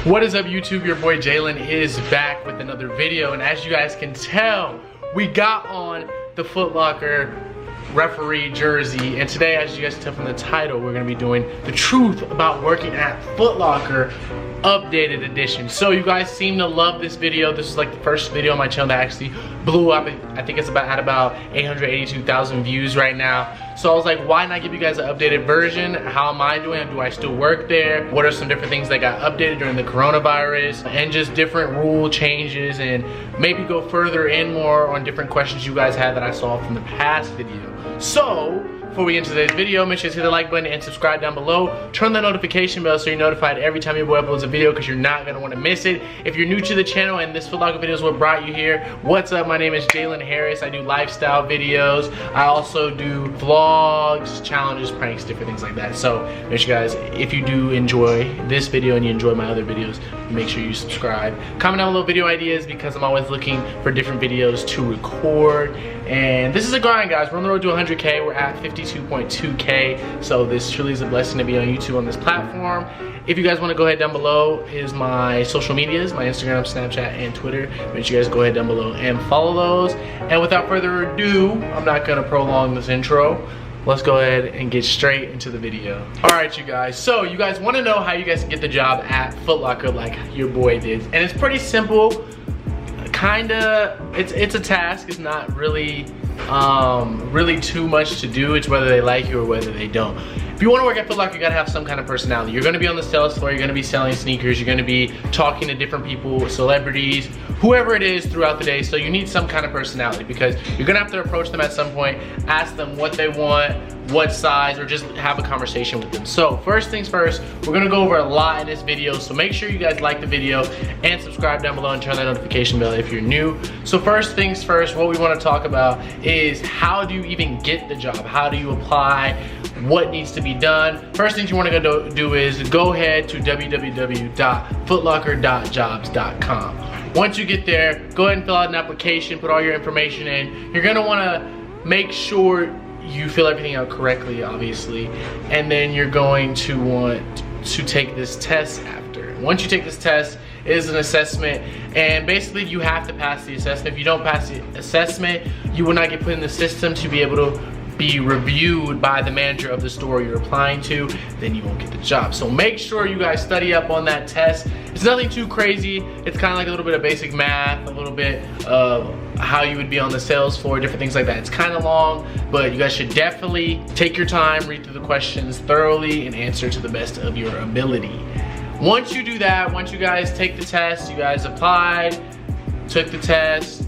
What is up, YouTube? Your boy Jalen is back with another video, and as you guys can tell, we got on the Footlocker referee jersey, and today, as you guys can tell from the title, we're going to be doing the truth about working at Footlocker updated edition. So you guys seem to love this video. This is like the first video on my channel that actually blew up. I think it's at about 882,000 views right now. So I was like, why not give you guys an updated version? How am I doing? Do I still work there? What are some different things that got updated during the coronavirus? And just different rule changes, and maybe go further in more on different questions you guys had that I saw from the past video. So before we get into today's video, make sure to hit the like button and subscribe down below. Turn the notification bell so you're notified every time your boy uploads a video, because you're not going to want to miss it. If you're new to the channel and this Footlocker video is what brought you here, what's up? My name is Jalen Harris. I do lifestyle videos. I also do vlogs, challenges, pranks, different things like that. So make sure, guys, if you do enjoy this video and you enjoy my other videos, make sure you subscribe. Comment down below video ideas, because I'm always looking for different videos to record. And this is a grind, guys. We're on the road to 100K. We're at 52.2K. So this truly is a blessing to be on YouTube on this platform. If you guys want to go ahead, down below is my social medias, my Instagram, Snapchat, and Twitter. Make sure you guys go ahead down below and follow those. And without further ado, I'm not going to prolong this intro. Let's go ahead and get straight into the video. Alright, you guys, so you guys want to know how you guys can get the job at Footlocker like your boy did. And it's pretty simple. Kinda, it's a task. It's not really really too much to do. It's whether they like you or whether they don't. If you want to work at Footlocker, you gotta have some kind of personality. You're gonna be on the sales floor, you're gonna be selling sneakers, you're gonna be talking to different people, celebrities, whoever it is throughout the day. So you need some kind of personality, because you're gonna have to approach them at some point, ask them what they want, what size, or just have a conversation with them. So first things first, we're gonna go over a lot in this video, so make sure you guys like the video and subscribe down below and turn that notification bell if you're new. So first things first, what we want to talk about is how do you even get the job? How do you apply? What needs to be done? First things you want to go do is go ahead to www.footlocker.jobs.com. Once you get there, go ahead and fill out an application, put all your information in. You're gonna want to make sure you fill everything out correctly, obviously, and then you're going to want to take this test after. Once you take this test, it is an assessment, and basically you have to pass the assessment. If you don't pass the assessment, you will not get put in the system to be able to be reviewed by the manager of the store you're applying to. Then you won't get the job. So make sure you guys study up on that test. It's nothing too crazy. It's kind of like a little bit of basic math, a little bit of how you would be on the sales floor, different things like that. It's kind of long, but you guys should definitely take your time, read through the questions thoroughly, and answer to the best of your ability. Once you do that, once you guys take the test, you guys applied, took the test,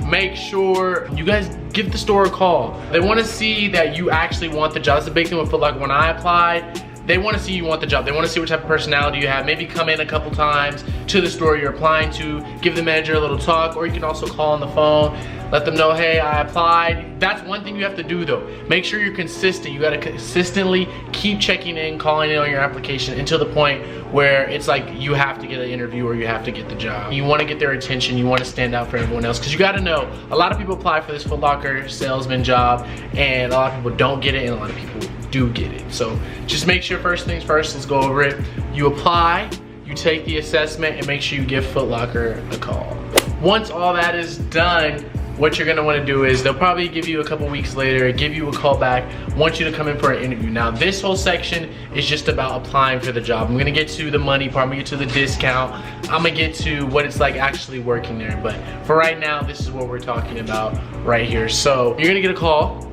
make sure you guys give the store a call. They want to see that you actually want the job. That's the big thing with Footlocker. When I applied, they want to see you want the job. They want to see what type of personality you have. Maybe come in a couple times to the store you're applying to, give the manager a little talk, or you can also call on the phone, let them know, hey, I applied. That's one thing you have to do though. Make sure you're consistent. You gotta consistently keep checking in, calling in on your application until the point where it's like you have to get an interview or you have to get the job. You wanna get their attention, you wanna stand out for everyone else, because you gotta know, a lot of people apply for this Footlocker salesman job, and a lot of people don't get it, and a lot of people do get it. So just make sure, first things first, let's go over it. You apply, you take the assessment, and make sure you give Footlocker a call. Once all that is done, what you're gonna wanna do is they'll probably give you a couple weeks later, give you a call back, want you to come in for an interview. Now this whole section is just about applying for the job. I'm gonna get to the money part, I'm gonna get to the discount, I'm gonna get to what it's like actually working there. But for right now, this is what we're talking about right here. So you're gonna get a call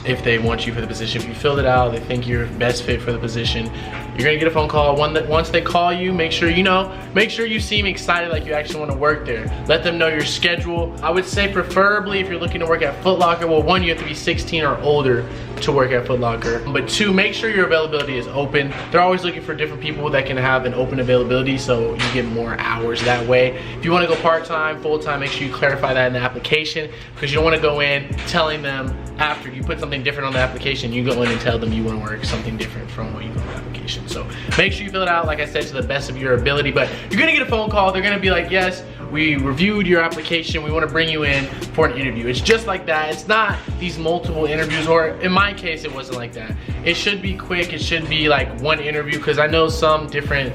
if they want you for the position. If you filled it out, they think you're best fit for the position, you're gonna get a phone call. Once they call you, make sure you seem excited, like you actually want to work there. Let them know your schedule. I would say preferably if you're looking to work at Footlocker, well, one, you have to be 16 or older to work at Footlocker. But two, make sure your availability is open. They're always looking for different people that can have an open availability, so you get more hours that way. If you want to go part-time, full-time, make sure you clarify that in the application, because you don't want to go in telling them after you put something different on the application, you go in and tell them you want to work something different from what you put on the application. So make sure you fill it out, like I said, to the best of your ability. But you're gonna get a phone call. They're gonna be like, yes, we reviewed your application, we want to bring you in for an interview. It's just like that. It's not these multiple interviews, or in my my case, it wasn't like that. It should be quick. It should be like one interview, because I know some different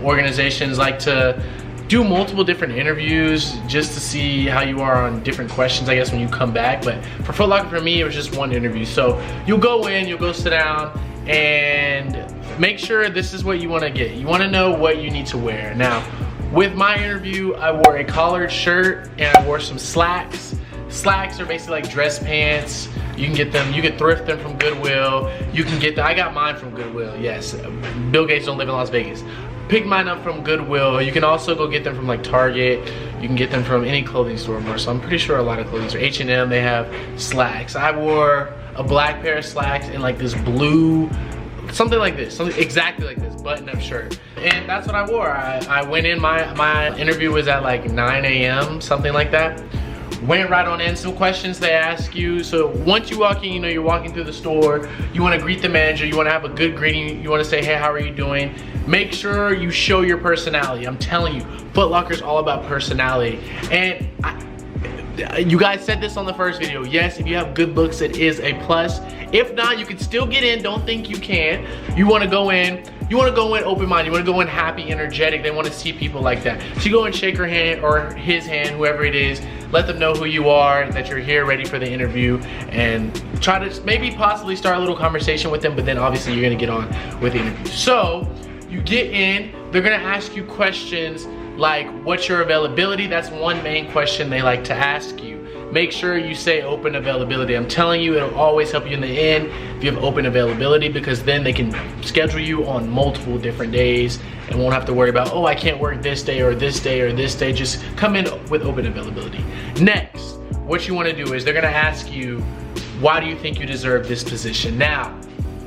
organizations like to do multiple different interviews just to see how you are on different questions, I guess, when you come back. But for Footlocker, for me, it was just one interview. So you'll go in, you'll go sit down, and make sure this is what you want to get. You want to know what you need to wear. Now, with my interview, I wore a collared shirt and I wore some slacks. Slacks are basically like dress pants. You can get them, you can thrift them from Goodwill. You can get them, I got mine from Goodwill, yes. Bill Gates don't live in Las Vegas. Pick mine up from Goodwill. You can also go get them from like Target. You can get them from any clothing store, so I'm pretty sure a lot of clothing stores. H&M, they have slacks. I wore a black pair of slacks and like this blue, something like this, something exactly like this, button-up shirt. And that's what I wore. I went in, my interview was at like 9 a.m., something like that. Went right on in, some questions they ask you. So once you walk in, you know, you're walking through the store, you wanna greet the manager, you wanna have a good greeting, you wanna say, hey, how are you doing? Make sure you show your personality. I'm telling you, Footlocker's all about personality. And you guys said this on the first video. Yes, if you have good looks, it is a plus. If not, you can still get in. Don't think you can't. You want to go in. You want to go in open-minded. You want to go in happy, energetic. They want to see people like that. So you go and shake her hand or his hand, whoever it is. Let them know who you are, that you're here ready for the interview, and try to maybe possibly start a little conversation with them, but then obviously you're going to get on with the interview. So you get in. They're going to ask you questions like, what's your availability? That's one main question they like to ask you. Make sure you say open availability. I'm telling you, it'll always help you in the end if you have open availability, because then they can schedule you on multiple different days and won't have to worry about, oh, I can't work this day or this day or this day. Just come in with open availability. Next, what you want to do is they're going to ask you, why do you think you deserve this position? Now,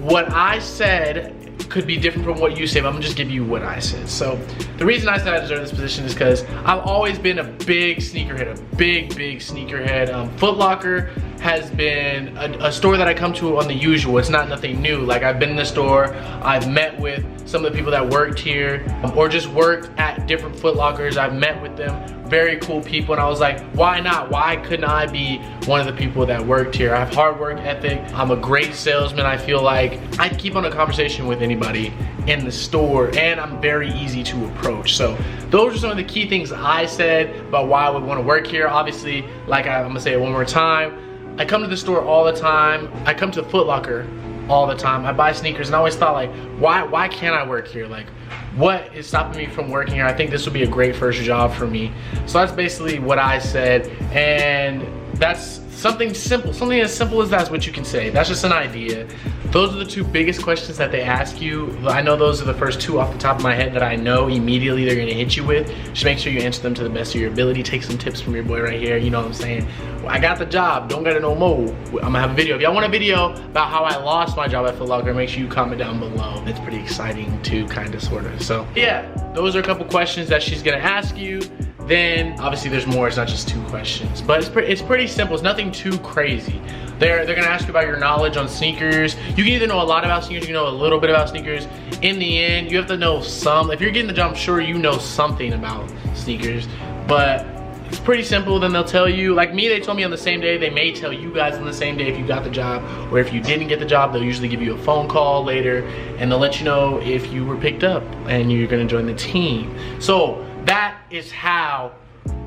what I said could be different from what you say, but I'm gonna just give you what I said. So the reason I said I deserve this position is because I've always been a big sneakerhead, a big sneakerhead. Footlocker has been a store that I come to on the usual. It's not nothing new. Like, I've been in the store, I've met with some of the people that worked here, or just worked at different Footlockers. I've met with them, very cool people, and I was like, why not? Why couldn't I be one of the people that worked here? I have hard work ethic. I'm a great salesman. I feel like I keep on a conversation with anybody in the store, and I'm very easy to approach. So those are some of the key things I said about why I would want to work here. Obviously, like I'm gonna say it one more time, I come to the store all the time. I come to Footlocker all the time. I buy sneakers, and I always thought, like, why can't I work here? Like, what is stopping me from working here? I think this would be a great first job for me. So that's basically what I said, and that's something simple. Something as simple as that's what you can say. That's just an idea. Those are the two biggest questions that they ask you. I know those are the first two off the top of my head that I know immediately they're gonna hit you with. Just make sure you answer them to the best of your ability. Take some tips from your boy right here. You know what I'm saying? Well, I got the job, don't gotta know more. I'm gonna have a video. If y'all want a video about how I lost my job at Footlocker, make sure you comment down below. It's pretty exciting too, kinda, sorta. So yeah, those are a couple questions that she's gonna ask you. Then obviously there's more, it's not just two questions, but it's pretty simple. It's nothing too crazy. They're gonna ask you about your knowledge on sneakers. You can either know a lot about sneakers, you can know a little bit about sneakers. In the end, you have to know some. If you're getting the job, I'm sure you know something about sneakers, but it's pretty simple. Then they'll tell you, like me, they told me on the same day. They may tell you guys on the same day if you got the job, or if you didn't get the job, they'll usually give you a phone call later, and they'll let you know if you were picked up and you're gonna join the team. So that is how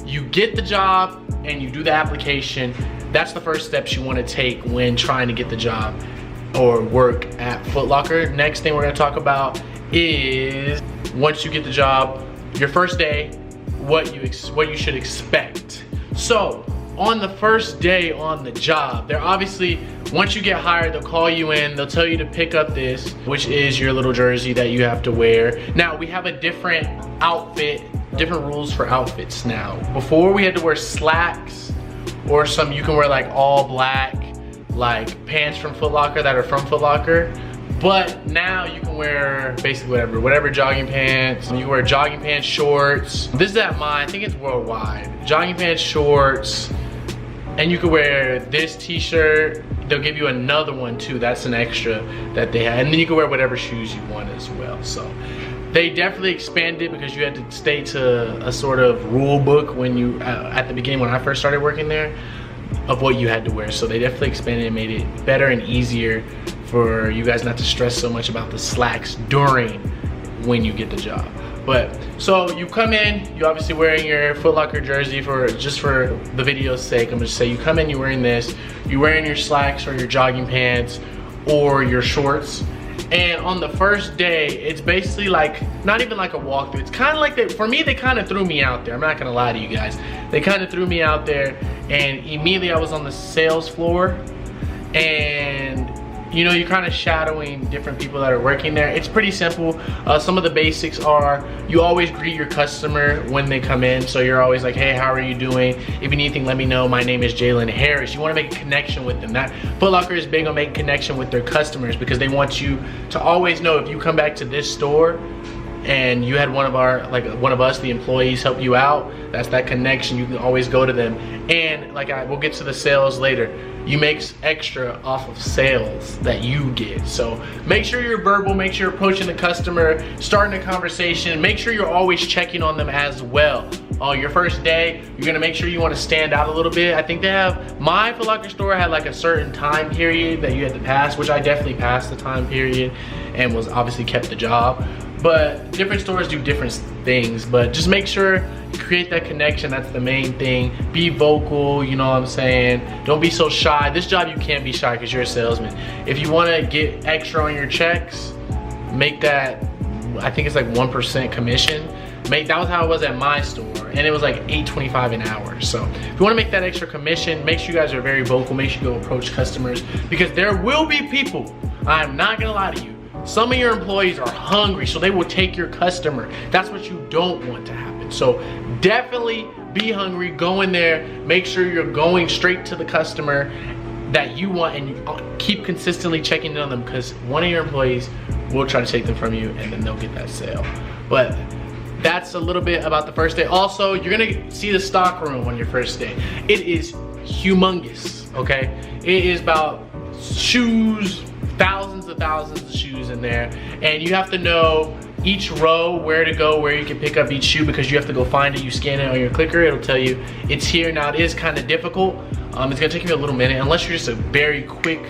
you get the job and you do the application. That's the first steps you want to take when trying to get the job or work at Footlocker. Next thing we're going to talk about is, once you get the job, your first day, what you should expect. So on the first day on the job, they're obviously, once you get hired, they'll call you in, they'll tell you to pick up this, which is your little jersey that you have to wear. Now, we have a different outfit, different rules for outfits now. Before, we had to wear slacks, or some, you can wear like all black, like pants from Footlocker that are from Footlocker. But now you can wear basically whatever jogging pants. You can wear jogging pants, shorts. This is at mine, I think it's worldwide. Jogging pants, shorts, and you can wear this t-shirt. They'll give you another one too, that's an extra that they have. And then you can wear whatever shoes you want as well. So they definitely expanded because you had to stay to a sort of rule book when you, at the beginning when I first started working there. of what you had to wear. So they definitely expanded and made it better and easier for you guys not to stress so much about the slacks during when you get the job. But so you come in, you obviously wearing your Footlocker jersey just for the video's sake. I'm gonna say you come in, you're wearing this, you're wearing your slacks or your jogging pants or your shorts. And on the first day, it's basically like, not even like a walkthrough. It's kind of like, for me, they kind of threw me out there. I'm not gonna lie to you guys. They kind of threw me out there, and immediately I was on the sales floor, and you know, you're kind of shadowing different people that are working there. It's pretty simple. Some of the basics are, you always greet your customer when they come in. So you're always like, hey, how are you doing? If you need anything, let me know. My name is Jalen Harris. You want to make a connection with them. That Footlocker is big on making connection with their customers, because they want you to always know if you come back to this store and you had one of us, the employees, help you out, that's that connection. You can always go to them. And like we'll get to the sales later, you make extra off of sales that you get. So make sure you're verbal, make sure you're approaching the customer, starting a conversation, make sure you're always checking on them as well. Your first day, you're gonna make sure you wanna stand out a little bit. I think they have, my Footlocker store had like a certain time period that you had to pass, which I definitely passed the time period and was obviously kept the job. But different stores do different things, but just make sure you create that connection. That's the main thing. Be vocal, you know what I'm saying? Don't be so shy. This job, you can't be shy because you're a salesman. If you want to get extra on your checks, make that, I think it's like 1% commission. That was how it was at my store, and it was like $8.25 an hour. So if you want to make that extra commission, make sure you guys are very vocal. Make sure you go approach customers, because there will be people, I'm not gonna lie to you, some of your employees are hungry, so they will take your customer. That's what you don't want to happen. So definitely be hungry, go in there, make sure you're going straight to the customer that you want, and you keep consistently checking in on them, because one of your employees will try to take them from you, and then they'll get that sale. But that's a little bit about the first day. Also, you're gonna see the stock room on your first day. It is humongous, okay? It is about shoes, thousands of shoes in there, and you have to know each row where to go, where you can pick up each shoe, because you have to go find it. You scan it on your clicker, it'll tell you it's here. Now, it is kind of difficult. It's gonna take you a little minute, unless you're just a very quick,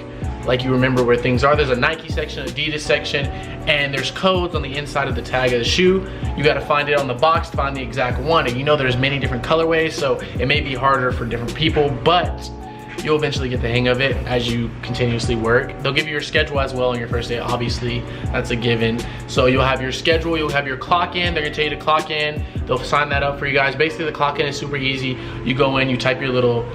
like you remember where things are. There's a Nike section, Adidas section, and there's codes on the inside of the tag of the shoe. You gotta find it on the box to find the exact one, and you know there's many different colorways, so it may be harder for different people, but you'll eventually get the hang of it as you continuously work. They'll give you your schedule as well on your first day, obviously, that's a given. So you'll have your schedule, you'll have your clock in, they're gonna tell you to clock in, they'll sign that up for you guys. Basically, the clock in is super easy. You go in, you type your little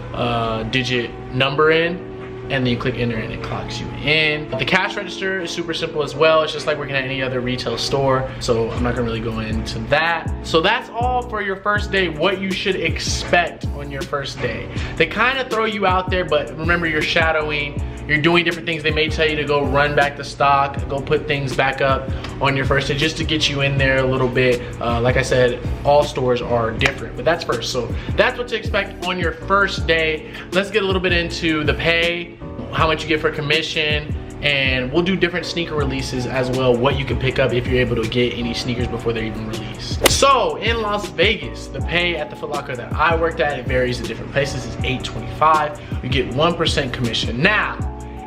digit number in, and then you click enter and it clocks you in. The cash register is super simple as well. It's just like working at any other retail store, so I'm not gonna really go into that. So that's all for your first day, what you should expect on your first day. They kind of throw you out there, but remember, you're shadowing, you're doing different things. They may tell you to go run back the stock, go put things back up on your first day, just to get you in there a little bit. Like I said, all stores are different, but that's first. So that's what to expect on your first day. Let's get a little bit into the pay, how much you get for commission, and we'll do different sneaker releases as well, what you can pick up if you're able to get any sneakers before they're even released. So in Las Vegas, the pay at the Footlocker that I worked at, it varies at different places, is $8.25. You get 1% commission. Now,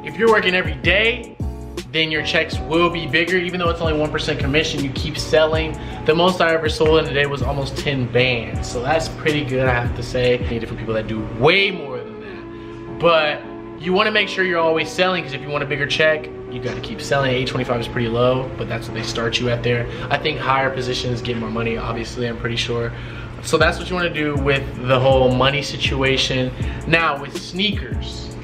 if you're working every day, then your checks will be bigger. Even though it's only 1% commission, you keep selling. The most I ever sold in a day was almost 10 bands. So that's pretty good, I have to say. Many different people that do way more than that. But you wanna make sure you're always selling, because if you want a bigger check, you gotta keep selling. $8.25 is pretty low, but that's what they start you at there. I think higher positions get more money, obviously, I'm pretty sure. So that's what you wanna do with the whole money situation. Now, with sneakers,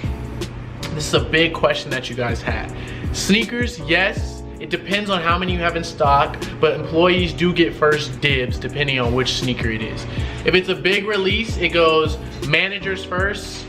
this is a big question that you guys had. Sneakers, yes, it depends on how many you have in stock, but employees do get first dibs depending on which sneaker it is. If it's a big release, it goes managers first,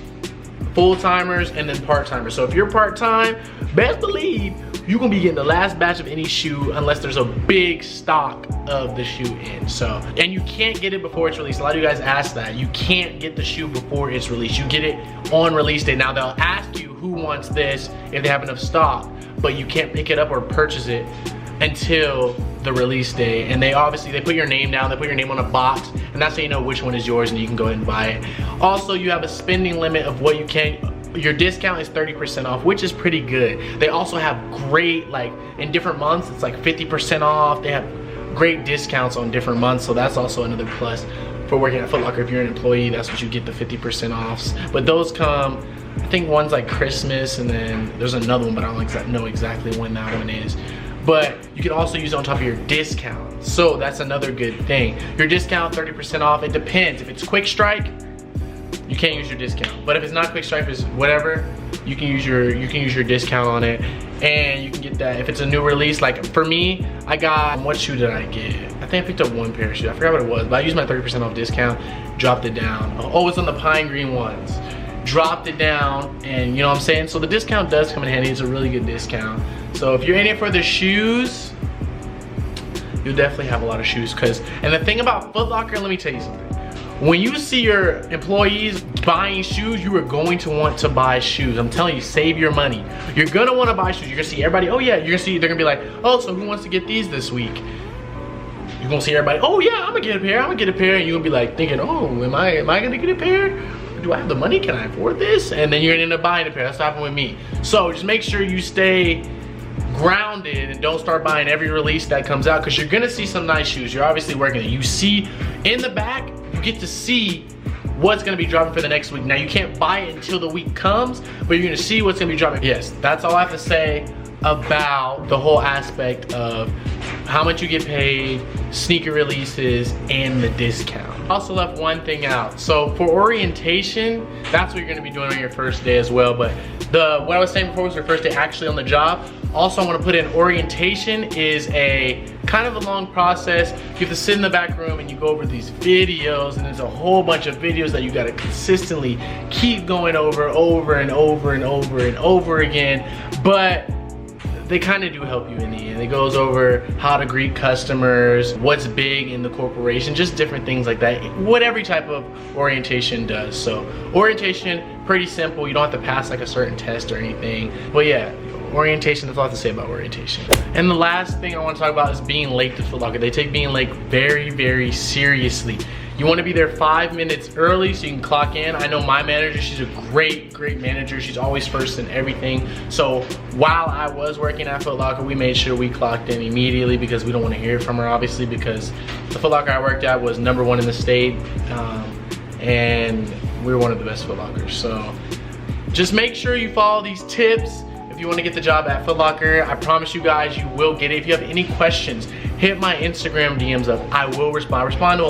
full-timers, and then part-timers. So if you're part-time, best believe you're gonna be getting the last batch of any shoe unless there's a big stock of the shoe in. So, and you can't get it before it's released. A lot of you guys ask that. You can't get the shoe before it's released. You get it on release day. Now they'll ask you who wants this if they have enough stock, but you can't pick it up or purchase it until the release day, and they put your name down, they put your name on a box, and that's how you know which one is yours and you can go ahead and buy it. Also, you have a spending limit of what you can. Your discount is 30% off, which is pretty good. They also have great, like in different months, it's like 50% off. They have great discounts on different months, so that's also another plus for working at Footlocker. If you're an employee, that's what you get, the 50% offs. But those come, I think one's like Christmas, and then there's another one, but I don't know exactly when that one is. But you can also use it on top of your discount. So that's another good thing. Your discount, 30% off, it depends. If it's Quick Strike, you can't use your discount. But if it's not Quick Strike, it's whatever, you can use your discount on it. And you can get that if it's a new release. Like for me, I got, what shoe did I get? I think I picked up one pair of shoes. I forgot what it was, but I used my 30% off discount, dropped it down. Oh, it's on the pine green ones. Dropped it down, and you know what I'm saying? So the discount does come in handy. It's a really good discount. So if you're in it for the shoes, you'll definitely have a lot of shoes. And the thing about Footlocker, let me tell you something. When you see your employees buying shoes, you are going to want to buy shoes. I'm telling you, save your money. You're gonna want to buy shoes. You're gonna see everybody, oh yeah, you're gonna see, they're gonna be like, oh, so who wants to get these this week? You're gonna see everybody, oh yeah, I'm gonna get a pair, and you're gonna be like thinking, oh, am I gonna get a pair? Do I have the money? Can I afford this? And then you're gonna end up buying a pair. That's what happened with me. So just make sure you stay grounded and don't start buying every release that comes out, because you're gonna see some nice shoes. You're obviously working it. You see in the back, you get to see what's gonna be dropping for the next week. Now you can't buy it until the week comes, but you're gonna see what's gonna be dropping. Yes, that's all I have to say about the whole aspect of how much you get paid, sneaker releases, and the discount. I also left one thing out. So for orientation, that's what you're gonna be doing on your first day as well. But what I was saying before was your first day actually on the job. Also, I want to put in orientation is a kind of a long process. You have to sit in the back room and you go over these videos, and there's a whole bunch of videos that you got to consistently keep going over and over again. But they kind of do help you in the end. It goes over how to greet customers, what's big in the corporation, just different things like that. What every type of orientation does. So orientation, pretty simple. You don't have to pass like a certain test or anything. But yeah, orientation, that's all I have to say about orientation. And the last thing I want to talk about is being late to Footlocker. They take being late very, very seriously. You want to be there 5 minutes early so you can clock in. I know my manager, she's a great manager. She's always first in everything. So while I was working at Footlocker, we made sure we clocked in immediately, because we don't want to hear from her, obviously, because the Footlocker I worked at was #1 in the state, and we were one of the best Footlockers. So just make sure you follow these tips. If you want to get the job at Footlocker, I promise you guys, you will get it. If you have any questions, hit my Instagram DMs up. I will respond. I respond to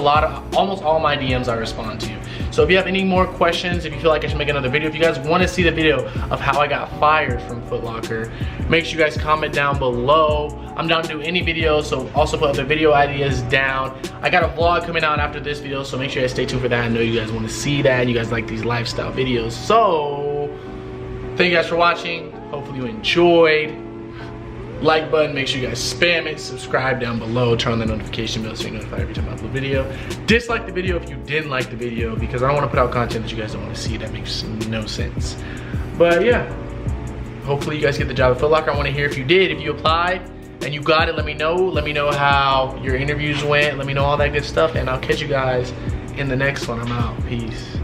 almost all my DMs I respond to. So if you have any more questions, if you feel like I should make another video, if you guys want to see the video of how I got fired from Footlocker, make sure you guys comment down below. I'm down to do any videos, so also put other video ideas down. I got a vlog coming out after this video, so make sure you guys stay tuned for that. I know you guys want to see that, and you guys like these lifestyle videos. So thank you guys for watching. Hopefully you enjoyed. Like button, make sure you guys spam it. Subscribe down below. Turn on the notification bell so you're notified every time I upload a video. Dislike the video if you didn't like the video, because I don't want to put out content that you guys don't want to see. That makes no sense. But yeah, hopefully you guys get the job at Footlocker. I want to hear if you did, if you applied and you got it. Let me know. Let me know how your interviews went. Let me know all that good stuff, and I'll catch you guys in the next one. I'm out. Peace.